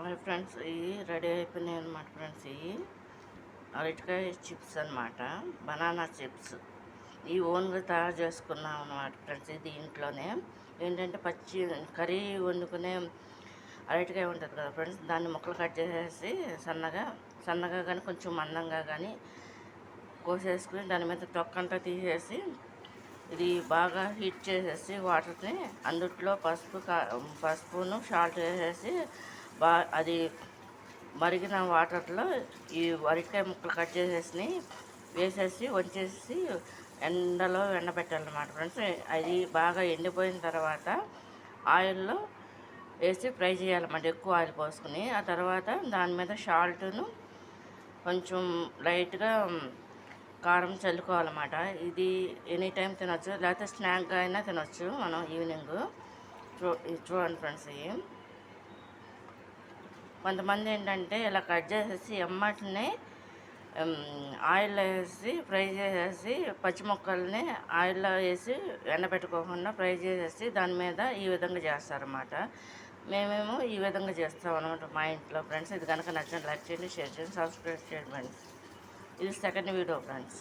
Hi friends, ఇవి ready అయిపోయినాయి అనమాట. ఫ్రెండ్స్, ఇవి అరటికాయ చిప్స్ అనమాట, బనానా చిప్స్. ఈ ఓన్గా తయారు చేసుకున్నాం అనమాట ఫ్రెండ్స్. ఇది ఇంట్లోనే ఏంటంటే పచ్చి కర్రీ వండుకునే అరటికాయ ఉంటుంది కదా ఫ్రెండ్స్, దాన్ని ముక్కలు కట్ చేసేసి సన్నగా కానీ కొంచెం మందంగా కానీ కోసేసుకుని దాని మీద తొక్కంతా తీసేసి ఇది బాగా హీట్ చేసేసి వాటర్ని అందుట్లో పసుపును సాల్ట్ వేసేసి అది మరిగిన వాటర్లో ఈ అరటికాయ ముక్కలు కట్ చేసేసి వేసేసి వంచేసి ఎండలో ఎండబెట్టాలన్నమాట ఫ్రెండ్స్. అది బాగా ఎండిపోయిన తర్వాత ఆయిల్లో వేసి ఫ్రై చేయాలన్నమాట, ఎక్కువ ఆయిల్ పోసుకుని. ఆ తర్వాత దాని మీద సాల్ట్ను కొంచెం లైట్గా కారం చల్లుకోవాలన్నమాట. ఇది ఎనీ టైం తినొచ్చు, లేకపోతే స్నాక్గా అయినా తినొచ్చు మనం ఈవినింగ్. చూడండి ఫ్రెండ్స్, ఇవి కొంతమంది ఏంటంటే ఇలా కట్ చేసేసి ఎమ్మటిని ఆయిల్లో వేసి ఫ్రై చేసేసి పచ్చి ముక్కల్ని ఆయిల్లో వేసి ఎండబెట్టుకోకుండా ఫ్రై చేసేసి దాని మీద ఈ విధంగా చేస్తారన్నమాట. మేమేమో ఈ విధంగా చేస్తాం అనమాట మా ఇంట్లో ఫ్రెండ్స్. ఇది కనుక నచ్చిన లైక్ చేయండి, షేర్ చేయండి, సబ్స్క్రైబ్ చేయండి ఫ్రెండ్స్. ఇది సెకండ్ వీడియో ఫ్రెండ్స్.